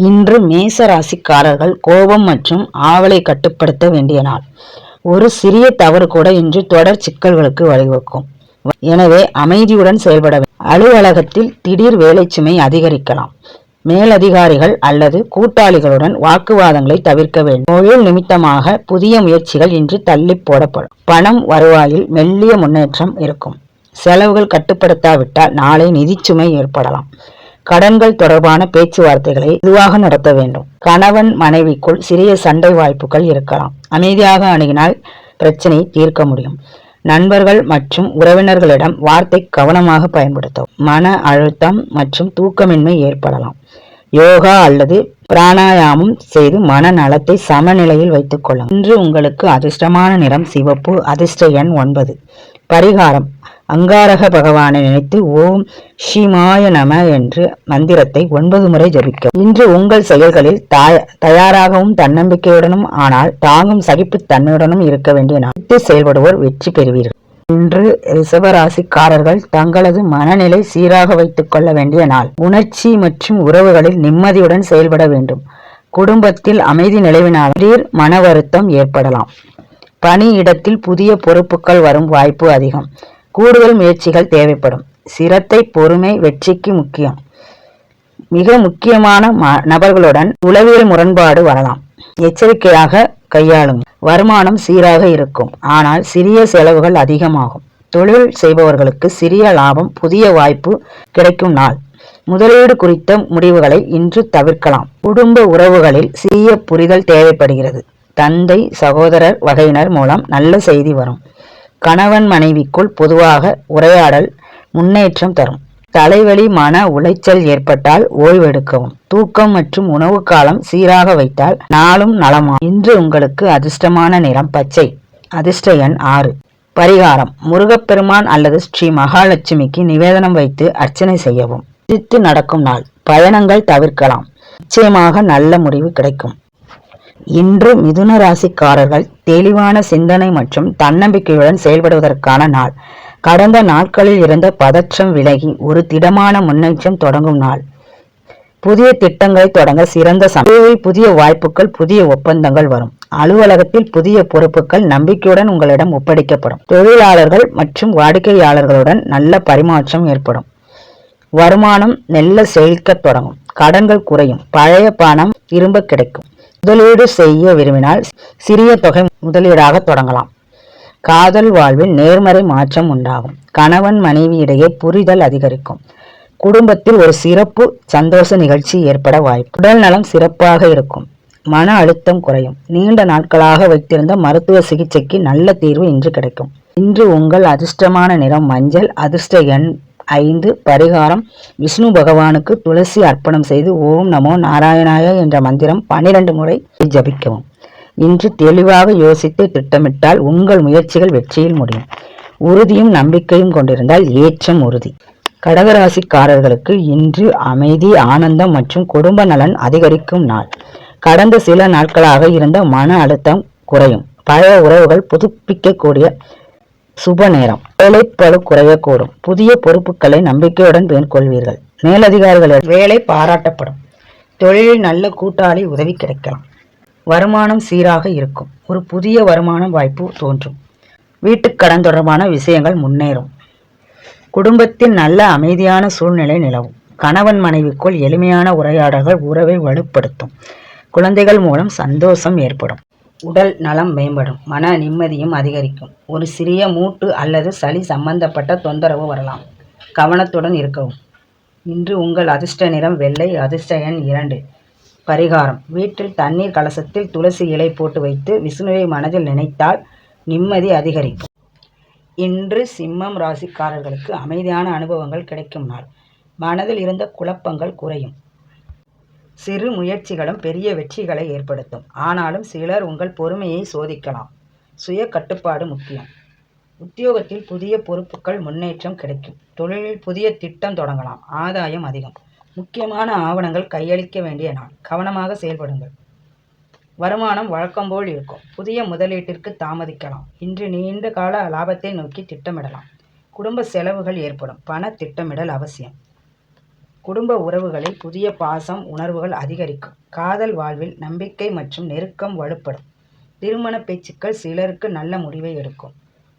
இன்று மேச ராசிக்காரர்கள் கோபம் மற்றும் ஆவலை கட்டுப்படுத்த வேண்டிய நாள். ஒரு சிறிய தவறு கூட இன்று தொடர் சிக்கல்களுக்கு வழிவகுக்கும். எனவே அமைதியுடன் செயல்பட வேண்டும். அலுவலகத்தில் திடீர் வேலை சுமை அதிகரிக்கலாம். மேலதிகாரிகள் அல்லது கூட்டாளிகளுடன் வாக்குவாதங்களை தவிர்க்க வேண்டும். தொழில் நிமித்தமாக புதிய முயற்சிகள் இன்று தள்ளி போடப்படும். பணம் வருவாயில் மெல்லிய முன்னேற்றம் இருக்கும். செலவுகள் கட்டுப்படுத்தாவிட்டால் நாளை நிதிச்சுமை ஏற்படலாம். கடன்கள் தொடர்பான பேச்சுவார்த்தைகளை மெதுவாக நடத்த வேண்டும். கணவன் மனைவிக்குள் சிறிய சண்டை வாய்ப்புகள் இருக்கலாம். அமைதியாக அணுகினால் பிரச்சனையை தீர்க்க முடியும். நண்பர்கள் மற்றும் உறவினர்களிடம் வார்த்தை கவனமாக பயன்படுத்தவும். மன அழுத்தம் மற்றும் தூக்கமின்மை ஏற்படலாம். யோகா அல்லது பிராணாயாமம் செய்து மன நலத்தை சமநிலையில் வைத்துக் கொள்ளும். இன்று உங்களுக்கு அதிர்ஷ்டமான நிறம் சிவப்பு. அதிர்ஷ்ட எண் 9. பரிகாரம்: அங்காரக பகவானை நினைத்து ஓம் ஷிமாய நம என்று மந்திரத்தை 9 முறை ஜபிக்கவும். இன்று உங்கள் செயல்களில் தயாராகவும் தன்னம்பிக்கையுடனும் ஆனால் தாங்கும் சகிப்புத்தன்மையுடனும் இருக்க வேண்டிய நாள். செயல்படுவோர் வெற்றி பெறுவீர்கள். இன்று ரிஷபராசிக்காரர்கள் தங்களது மனநிலை சீராக வைத்துக் கொள்ள வேண்டிய நாள். உணர்ச்சி மற்றும் உறவுகளில் நிம்மதியுடன் செயல்பட வேண்டும். குடும்பத்தில் அமைதி நிலவினால் திடீர் மன வருத்தம் ஏற்படலாம். பணியிடத்தில் புதிய பொறுப்புகள் வரும் வாய்ப்பு அதிகம். கூடுதல் முயற்சிகள் தேவைப்படும். சிரத்தை பொறுமை வெற்றிக்கு முக்கியம். மிக முக்கியமான நபர்களுடன் உளவியல் முரண்பாடு வரலாம். எச்சரிக்கையாக கையாளும். வருமானம் சீராக இருக்கும், ஆனால் சிறிய செலவுகள் அதிகமாகும். தொழில் செய்பவர்களுக்கு சிறிய லாபம், புதிய வாய்ப்பு கிடைக்கும் நாள். முதலீடு குறித்த முடிவுகளை இன்று தவிர்க்கலாம். குடும்ப உறவுகளில் சிறிய புரிதல் தேவைப்படுகிறது. தந்தை சகோதரர் வகையினர் மூலம் நல்ல செய்தி வரும். கணவன் மனைவிக்குள் பொதுவாக உரையாடல் முன்னேற்றம் தரும். தலைவலி மன உளைச்சல் ஏற்பட்டால் ஓய்வெடுக்கவும். தூக்கம் மற்றும் உணவு காலம் சீராக வைத்தால் நாளும் நலமா. இன்று உங்களுக்கு அதிர்ஷ்டமான நிறம் பச்சை. அதிர்ஷ்ட எண் 6. பரிகாரம்: முருகப்பெருமான் அல்லது ஸ்ரீ மகாலட்சுமிக்கு நிவேதனம் வைத்து அர்ச்சனை செய்யவும். சித்து நடக்கும் நாள். பயணங்கள் தவிர்க்கலாம். நிச்சயமாக நல்ல முடிவு கிடைக்கும். இன்று மிதுன ராசிக்காரர்கள் தெளிவான சிந்தனை மற்றும் தன்னம்பிக்கையுடன் செயல்படுவதற்கான நாள். கடந்த நாட்களில் இருந்த பதற்றம் விலகி ஒரு திடமான முன்னேற்றம் தொடங்கும் நாள். புதிய திட்டங்களை தொடங்க சிறந்த சமயம். புதிய வாய்ப்புகள், புதிய ஒப்பந்தங்கள் வரும். அலுவலகத்தில் புதிய பொறுப்புகள் நம்பிக்கையுடன் உங்களிடம் ஒப்படைக்கப்படும். தொழிலாளர்கள் மற்றும் வாடிக்கையாளர்களுடன் நல்ல பரிமாற்றம் ஏற்படும். வருமானம் நல்ல செழிக்க தொடங்கும். கடன்கள் குறையும். பழைய பணம் திரும்ப கிடைக்கும். முதலீடு செய்ய விரும்பினால் சிறிய தொகை முதலீடாக தொடங்கலாம். காதல் வாழ்வில் நேர்மறை மாற்றம் உண்டாகும். கணவன் மனைவி இடையே புரிதல் அதிகரிக்கும். குடும்பத்தில் ஒரு சிறப்பு சந்தோஷ நிகழ்ச்சி ஏற்பட வாய்ப்பு. உடல் நலம் சிறப்பாக இருக்கும். மன அழுத்தம் குறையும். நீண்ட நாட்களாக வைத்திருந்த மருத்துவ சிகிச்சைக்கு நல்ல தீர்வு இன்று கிடைக்கும். இன்று உங்கள் அதிர்ஷ்டமான நிறம் மஞ்சள். அதிர்ஷ்ட எண் 5. பரிகாரம்: விஷ்ணு பகவானுக்கு துளசி அர்ப்பணம் செய்து ஓம் நமோ நாராயணாய என்ற மந்திரம் 12 முறை ஜபிக்கவும். இன்று தெளிவாக யோசித்து திட்டமிட்டால் உங்கள் முயற்சிகள் வெற்றியில் முடியும். உறுதியும் நம்பிக்கையும் கொண்டிருந்தால் ஏற்றம் உறுதி. கடகராசிக்காரர்களுக்கு இன்று அமைதி, ஆனந்தம் மற்றும் குடும்ப நலன் அதிகரிக்கும் நாள். கடந்த சில நாட்களாக இருந்த மன அழுத்தம் குறையும். பழைய உறவுகள் புதுப்பிக்கக்கூடிய சுப நேரம். வேலைப்பளு குறையக்கூடும். புதிய பொறுப்புகளை நம்பிக்கையுடன் மேற்கொள்வீர்கள். மேலதிகாரிகளின் வேலை பாராட்டப்படும். தொழிலில் நல்ல கூட்டாளி உதவி கிடைக்கலாம். வருமானம் சீராக இருக்கும். ஒரு புதிய வருமான வாய்ப்பு தோன்றும். வீட்டுக்கடன் தொடர்பான விஷயங்கள் முன்னேறும். குடும்பத்தில் நல்ல அமைதியான சூழ்நிலை நிலவும். கணவன் மனைவிக்குள் எளிமையான உரையாடல்கள் உறவை வலுப்படுத்தும். குழந்தைகள் மூலம் சந்தோஷம் ஏற்படும். உடல் நலம் மேம்படும். மன நிம்மதியும் அதிகரிக்கும். ஒரு சிறிய மூட்டு அல்லது சளி சம்பந்தப்பட்ட தொந்தரவு வரலாம். கவனத்துடன் இருக்கவும். இன்று உங்கள் அதிர்ஷ்ட நிறம் வெள்ளை. அதிர்ஷ்ட எண் 2. பரிகாரம்: வீட்டில் தண்ணீர் கலசத்தில் துளசி இலை போட்டு வைத்து விஷ்ணுவை மனதில் நினைத்தால் நிம்மதி அதிகரிக்கும். இன்று சிம்மம் ராசிக்காரர்களுக்கு அமைதியான அனுபவங்கள் கிடைக்கும் நாள். மனதில் இருந்த குழப்பங்கள் குறையும். சிறு முயற்சிகளும் பெரிய வெற்றிகளை ஏற்படுத்தும். ஆனாலும் சிலர் உங்கள் பொறுமையை சோதிக்கலாம். சுய கட்டுப்பாடு முக்கியம். உத்தியோகத்தில் புதிய பொறுப்புகள், முன்னேற்றம் கிடைக்கும். தொழிலில் புதிய திட்டம் தொடங்கலாம். ஆதாயம் அதிகம். முக்கியமான ஆவணங்கள் கையளிக்க வேண்டிய நாள். கவனமாக செயல்படுங்கள். வருமானம் வழக்கம்போல் இருக்கும். புதிய முதலீட்டிற்கு தாமதிக்கலாம். இன்று நீண்ட கால லாபத்தை நோக்கி திட்டமிடலாம். குடும்ப செலவுகள் ஏற்படும். பண திட்டமிடல் அவசியம். குடும்ப உறவுகளில் புதிய பாசம் உணர்வுகள் அதிகரிக்கும். காதல் வாழ்வில் நம்பிக்கை மற்றும் நெருக்கம் வலுப்படும். திருமண பேச்சுக்கள் சிலருக்கு நல்ல முடிவை எடுக்கும்.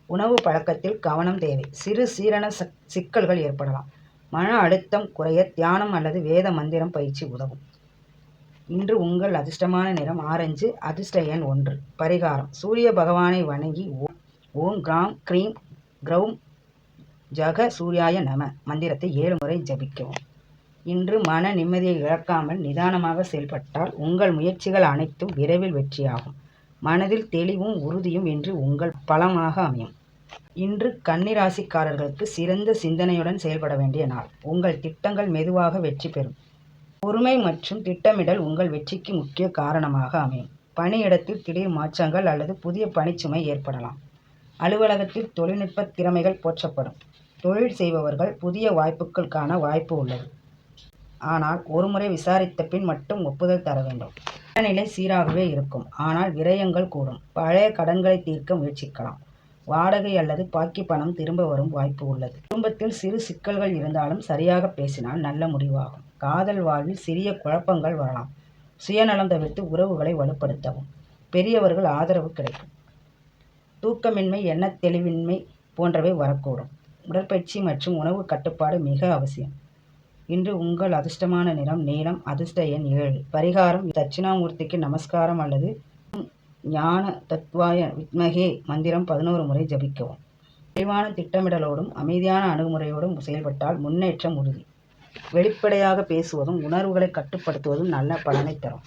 உணவு பழக்கத்தில் கவனம் தேவை. சிறு சீரண சிக்கல்கள் ஏற்படலாம். மன அழுத்தம் குறைய தியானம் அல்லது வேத மந்திரம் பயிற்சி உதவும். இன்று உங்கள் அதிர்ஷ்டமான நிறம் ஆரஞ்சு. அதிர்ஷ்ட எண் 1. பரிகாரம்: சூரிய பகவானை வணங்கி ஓம் கிராம் க்ரீம் கிரௌம் ஜக சூர்யாய நம மந்திரத்தை 7 முறை ஜபிக்கவும். இன்று மன நிம்மதியை இழக்காமல் நிதானமாக செயல்பட்டால் உங்கள் முயற்சிகள் அனைத்தும் விரைவில் வெற்றியாகும். மனதில் தெளிவும் உறுதியும் இன்று உங்கள் பலமாக அமையும். இன்று கன்னிராசிக்காரர்களுக்கு சிறந்த சிந்தனையுடன் செயல்பட வேண்டிய நாள். உங்கள் திட்டங்கள் மெதுவாக வெற்றி பெறும். பொறுமை மற்றும் திட்டமிடல் உங்கள் வெற்றிக்கு முக்கிய காரணமாக அமையும். பணியிடத்தில் திடீர் மாற்றங்கள் அல்லது புதிய பணிச்சுமை ஏற்படலாம். அலுவலகத்தில் தொழில்நுட்ப திறமைகள் போற்றப்படும். தொழில் செய்பவர்கள் புதிய வாய்ப்புகளுக்கான வாய்ப்பு உள்ளது. ஆனால் ஒருமுறை விசாரித்த பின் மட்டும் ஒப்புதல் தர வேண்டும். மனநிலை சீராகவே இருக்கும், ஆனால் விரயங்கள் கூடும். பழைய கடன்களை தீர்க்க முயற்சிக்கலாம். வாடகை அல்லது பாக்கி பணம் திரும்ப வரும் வாய்ப்பு உள்ளது. குடும்பத்தில் சிறு சிக்கல்கள் இருந்தாலும் சரியாக பேசினால் நல்ல முடிவாகும். காதல் வாழ்வில் சிறிய குழப்பங்கள் வரலாம். சுயநலம் தவிர்த்து உறவுகளை வலுப்படுத்தவும். பெரியவர்கள் ஆதரவு கிடைக்கும். தூக்கமின்மை, எண்ண தெளிவின்மை போன்றவை வரக்கூடும். உடற்பயிற்சி மற்றும் உணவு கட்டுப்பாடு மிக அவசியம். இன்று உங்கள் அதிர்ஷ்டமான நிறம் நீலம். அதிர்ஷ்ட எண் 7. பரிகாரம்: தட்சிணாமூர்த்திக்கு நமஸ்காரம் அல்லது ஞான தத்வாய வித்மகே மந்திரம் 11 முறை ஜபிக்கவும். தெளிவான திட்டமிடலோடும் அமைதியான அணுகுமுறையோடும் செயல்பட்டால் முன்னேற்றம் உறுதி. வெளிப்படையாக பேசுவதும் உணர்வுகளை கட்டுப்படுத்துவதும் நல்ல பலனை தரும்.